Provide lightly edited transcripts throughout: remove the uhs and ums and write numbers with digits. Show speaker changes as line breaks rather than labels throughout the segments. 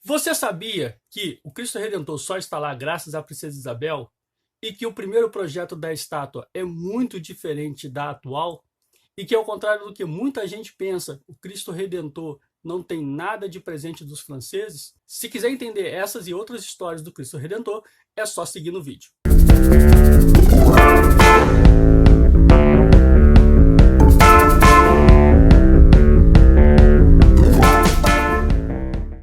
Você sabia que o Cristo Redentor só está lá graças à Princesa Isabel? E que o primeiro projeto da estátua é muito diferente da atual? E que, ao contrário do que muita gente pensa, o Cristo Redentor não tem nada de presente dos franceses? Se quiser entender essas e outras histórias do Cristo Redentor, é só seguir no vídeo.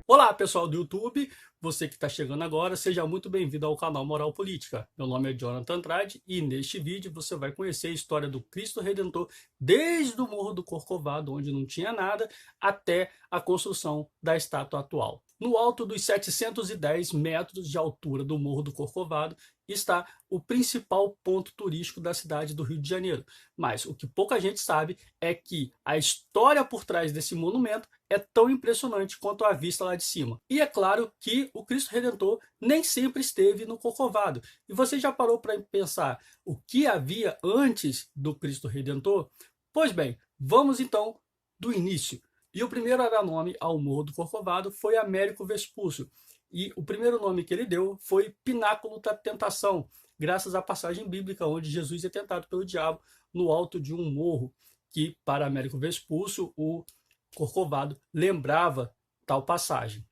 Olá, pessoal do YouTube, você que está chegando agora, seja muito bem-vindo ao canal Moral Política. Meu nome é Jonathan Andrade e neste vídeo você vai conhecer a história do Cristo Redentor desde o Morro do Corcovado, onde não tinha nada, até a construção da estátua atual. No alto dos 710 metros de altura do Morro do Corcovado está o principal ponto turístico da cidade do Rio de Janeiro. Mas o que pouca gente sabe é que a história por trás desse monumento é tão impressionante quanto a vista lá de cima. E é claro que o Cristo Redentor nem sempre esteve no Corcovado. E você já parou para pensar o que havia antes do Cristo Redentor? Pois bem, vamos então do início. E o primeiro a dar nome ao Morro do Corcovado foi Américo Vespúcio. E o primeiro nome que ele deu foi Pináculo da Tentação, graças à passagem bíblica onde Jesus é tentado pelo diabo no alto de um morro, que para Américo Vespúcio o Corcovado lembrava tal passagem.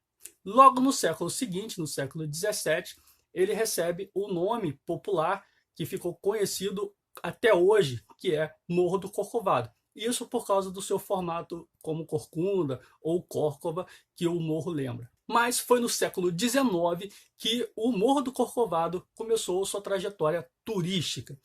Logo no século seguinte, no século XVII, ele recebe o nome popular que ficou conhecido até hoje, que é Morro do Corcovado. Isso por causa do seu formato como corcunda ou córcova que o morro lembra. Mas foi no século XIX que o Morro do Corcovado começou sua trajetória turística.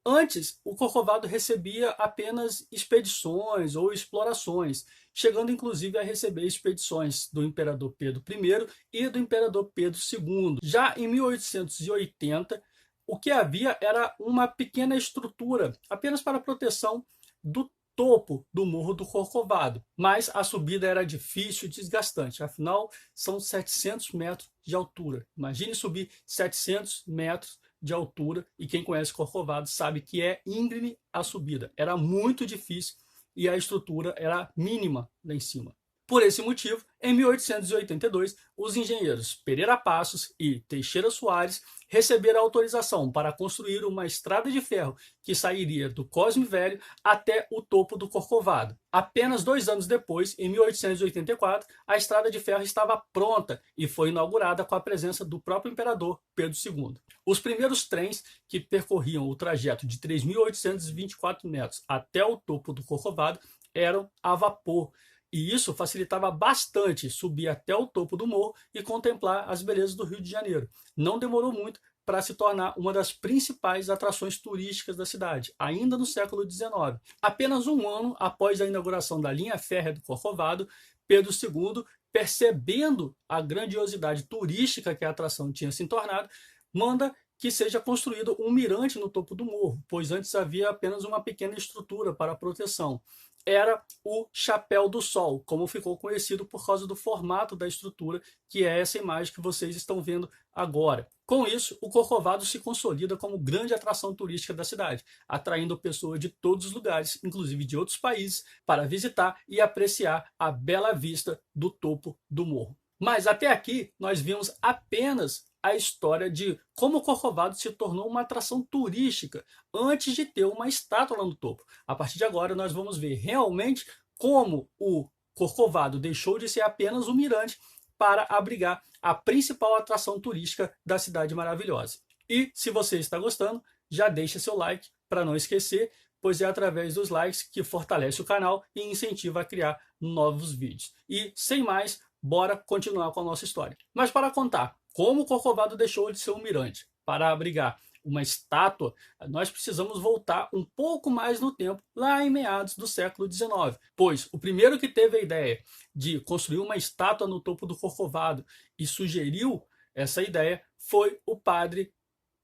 Antes, o Corcovado recebia apenas expedições ou explorações, chegando inclusive a receber expedições do imperador Pedro I e do imperador Pedro II. Já em 1880, o que havia era uma pequena estrutura, apenas para proteção do topo do Morro do Corcovado, mas a subida era difícil e desgastante, afinal são 700 metros de altura. Imagine subir 700 metros de altura, e quem conhece Corcovado sabe que é íngreme a subida. Era muito difícil e a estrutura era mínima lá em cima. Por esse motivo, em 1882, os engenheiros Pereira Passos e Teixeira Soares receberam autorização para construir uma estrada de ferro que sairia do Cosme Velho até o topo do Corcovado. Apenas 2 anos depois, em 1884, a estrada de ferro estava pronta e foi inaugurada com a presença do próprio imperador Pedro II. Os primeiros trens que percorriam o trajeto de 3.824 metros até o topo do Corcovado eram a vapor. E isso facilitava bastante subir até o topo do morro e contemplar as belezas do Rio de Janeiro. Não demorou muito para se tornar uma das principais atrações turísticas da cidade, ainda no século XIX. Apenas um ano após a inauguração da linha férrea do Corcovado, Pedro II, percebendo a grandiosidade turística que a atração tinha se tornado, manda que seja construído um mirante no topo do morro, pois antes havia apenas uma pequena estrutura para proteção. Era o Chapéu do Sol, como ficou conhecido por causa do formato da estrutura, que é essa imagem que vocês estão vendo agora. Com isso, o Corcovado se consolida como grande atração turística da cidade, atraindo pessoas de todos os lugares, inclusive de outros países, para visitar e apreciar a bela vista do topo do morro. Mas até aqui nós vimos apenas a história de como o Corcovado se tornou uma atração turística antes de ter uma estátua lá no topo. A partir de agora nós vamos ver realmente como o Corcovado deixou de ser apenas um mirante para abrigar a principal atração turística da cidade maravilhosa. E se você está gostando, já deixa seu like para não esquecer, pois é através dos likes que fortalece o canal e incentiva a criar novos vídeos. E sem mais, bora continuar com a nossa história. Mas para contar como o Corcovado deixou de ser um mirante para abrigar uma estátua, nós precisamos voltar um pouco mais no tempo, lá em meados do século XIX, pois o primeiro que teve a ideia de construir uma estátua no topo do Corcovado e sugeriu essa ideia foi o padre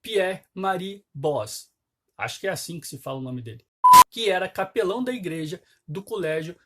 Pierre-Marie Bos, acho que é assim que se fala o nome dele, que era capelão da igreja do Colégio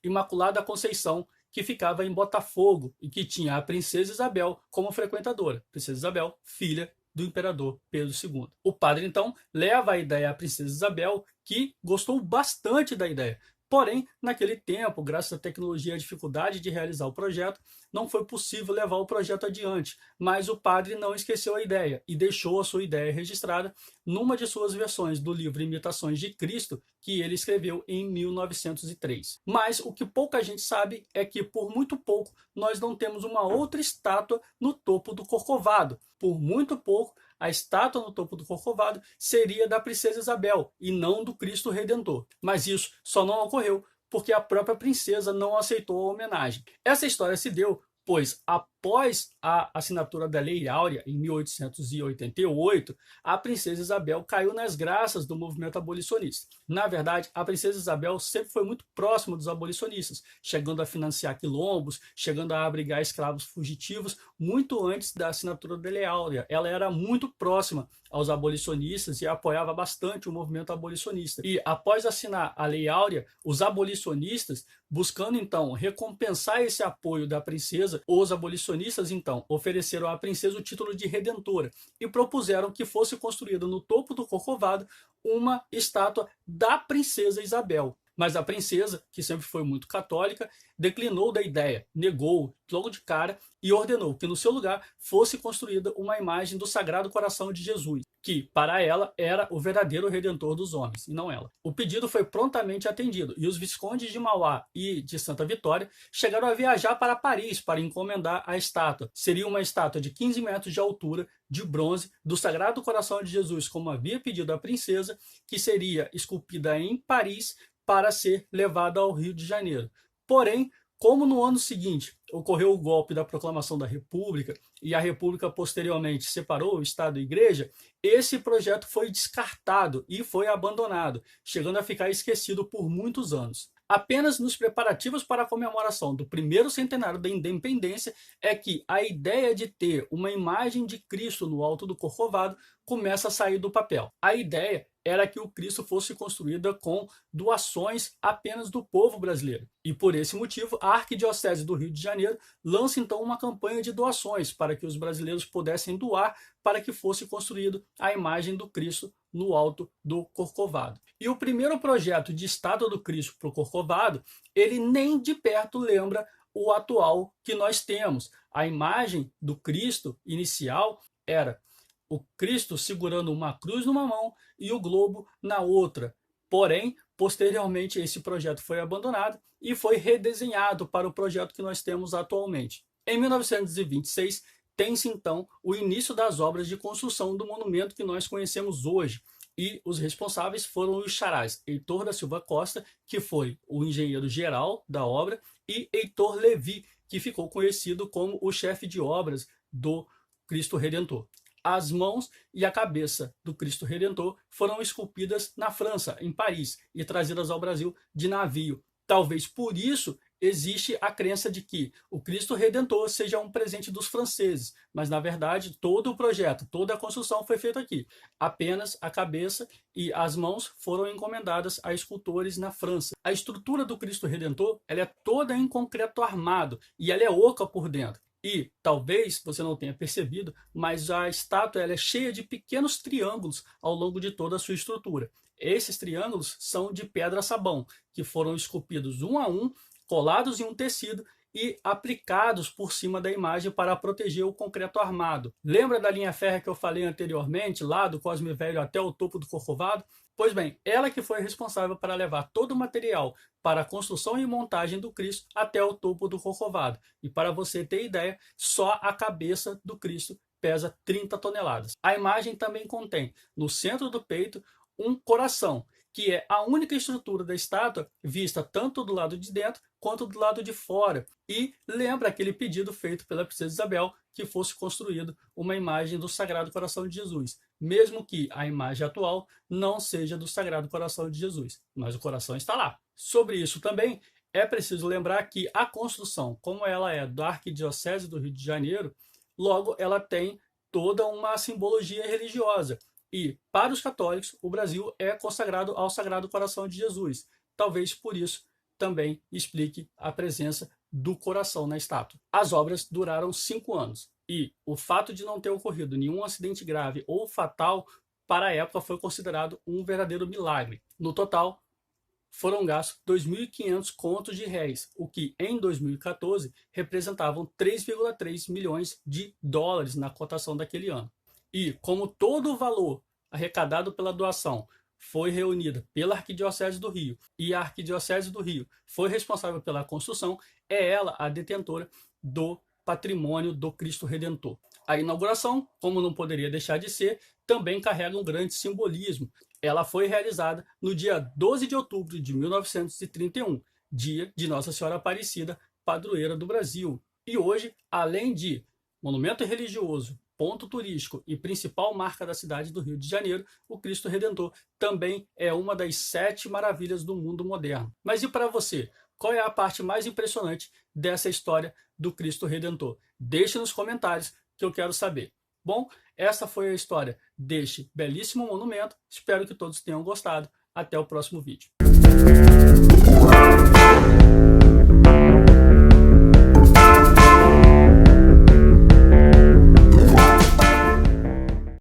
Imaculada Conceição, que ficava em Botafogo e que tinha a Princesa Isabel como frequentadora. Princesa Isabel, filha do imperador Pedro II. O padre, então, leva a ideia à Princesa Isabel, que gostou bastante da ideia, Porém, naquele tempo, graças à tecnologia e à dificuldade de realizar o projeto, não foi possível levar o projeto adiante, mas o padre não esqueceu a ideia e deixou a sua ideia registrada numa de suas versões do livro Imitações de Cristo, que ele escreveu em 1903. Mas o que pouca gente sabe é que, por muito pouco, nós não temos uma outra estátua no topo do Corcovado. Por muito pouco, a estátua no topo do Corcovado seria da princesa Isabel e não do Cristo Redentor. Mas isso só não ocorreu porque a própria princesa não aceitou a homenagem. Essa história se deu pois, após a assinatura da Lei Áurea, em 1888, a princesa Isabel caiu nas graças do movimento abolicionista. Na verdade, a princesa Isabel sempre foi muito próxima dos abolicionistas, chegando a financiar quilombos, chegando a abrigar escravos fugitivos, muito antes da assinatura da Lei Áurea. Ela era muito próxima aos abolicionistas e apoiava bastante o movimento abolicionista. E após assinar a Lei Áurea, os abolicionistas, buscando então recompensar esse apoio da princesa, os abolicionistas então ofereceram à princesa o título de redentora e propuseram que fosse construída no topo do Corcovado uma estátua da princesa Isabel. Mas a princesa, que sempre foi muito católica, declinou da ideia, negou logo de cara e ordenou que no seu lugar fosse construída uma imagem do Sagrado Coração de Jesus, que para ela era o verdadeiro redentor dos homens, e não ela. O pedido foi prontamente atendido e os viscondes de Mauá e de Santa Vitória chegaram a viajar para Paris para encomendar a estátua. Seria uma estátua de 15 metros de altura, de bronze, do Sagrado Coração de Jesus, como havia pedido a princesa, que seria esculpida em Paris para ser levada ao Rio de Janeiro. Porém, como no ano seguinte ocorreu o golpe da proclamação da República e a República posteriormente separou o Estado e a Igreja, esse projeto foi descartado e foi abandonado, chegando a ficar esquecido por muitos anos. Apenas nos preparativos para a comemoração do primeiro centenário da independência é que a ideia de ter uma imagem de Cristo no alto do Corcovado começa a sair do papel. A ideia era que o Cristo fosse construída com doações apenas do povo brasileiro. E por esse motivo, a Arquidiocese do Rio de Janeiro lança então uma campanha de doações para que os brasileiros pudessem doar para que fosse construído a imagem do Cristo no alto do Corcovado. E o primeiro projeto de estátua do Cristo para o Corcovado, ele nem de perto lembra o atual que nós temos. A imagem do Cristo inicial era o Cristo segurando uma cruz numa mão e o globo na outra. Porém, posteriormente, esse projeto foi abandonado e foi redesenhado para o projeto que nós temos atualmente. Em 1926, tem-se então o início das obras de construção do monumento que nós conhecemos hoje. E os responsáveis foram os xarás Heitor da Silva Costa, que foi o engenheiro geral da obra, e Heitor Levi, que ficou conhecido como o chefe de obras do Cristo Redentor. As mãos e a cabeça do Cristo Redentor foram esculpidas na França, em Paris, e trazidas ao Brasil de navio. Talvez por isso existe a crença de que o Cristo Redentor seja um presente dos franceses, mas na verdade todo o projeto, toda a construção foi feita aqui. Apenas a cabeça e as mãos foram encomendadas a escultores na França. A estrutura do Cristo Redentor, ela é toda em concreto armado e ela é oca por dentro. E talvez você não tenha percebido, mas a estátua ela é cheia de pequenos triângulos ao longo de toda a sua estrutura. Esses triângulos são de pedra-sabão, que foram esculpidos um a um, colados em um tecido e aplicados por cima da imagem para proteger o concreto armado. Lembra da linha férrea que eu falei anteriormente, lá do Cosme Velho até o topo do Corcovado? Pois bem, ela que foi responsável para levar todo o material para a construção e montagem do Cristo até o topo do Corcovado. E para você ter ideia, só a cabeça do Cristo pesa 30 toneladas. A imagem também contém, no centro do peito, um coração, que é a única estrutura da estátua vista tanto do lado de dentro quanto do lado de fora. E lembra aquele pedido feito pela princesa Isabel que fosse construído uma imagem do Sagrado Coração de Jesus, mesmo que a imagem atual não seja do Sagrado Coração de Jesus, mas o coração está lá. Sobre isso também é preciso lembrar que a construção, como ela é da Arquidiocese do Rio de Janeiro, logo ela tem toda uma simbologia religiosa. E, para os católicos, o Brasil é consagrado ao Sagrado Coração de Jesus. Talvez por isso também explique a presença do coração na estátua. As obras duraram 5 anos e o fato de não ter ocorrido nenhum acidente grave ou fatal para a época foi considerado um verdadeiro milagre. No total, foram gastos 2.500 contos de réis, o que em 2014 representavam 3,3 milhões de dólares na cotação daquele ano. E como todo o valor arrecadado pela doação foi reunida pela Arquidiocese do Rio e a Arquidiocese do Rio foi responsável pela construção, é ela a detentora do patrimônio do Cristo Redentor. A inauguração, como não poderia deixar de ser, também carrega um grande simbolismo. Ela foi realizada no dia 12 de outubro de 1931, dia de Nossa Senhora Aparecida, padroeira do Brasil. E hoje, além de monumento religioso, ponto turístico e principal marca da cidade do Rio de Janeiro, o Cristo Redentor também é uma das 7 maravilhas do mundo moderno. Mas e para você? Qual é a parte mais impressionante dessa história do Cristo Redentor? Deixe nos comentários que eu quero saber. Bom, essa foi a história deste belíssimo monumento. Espero que todos tenham gostado. Até o próximo vídeo.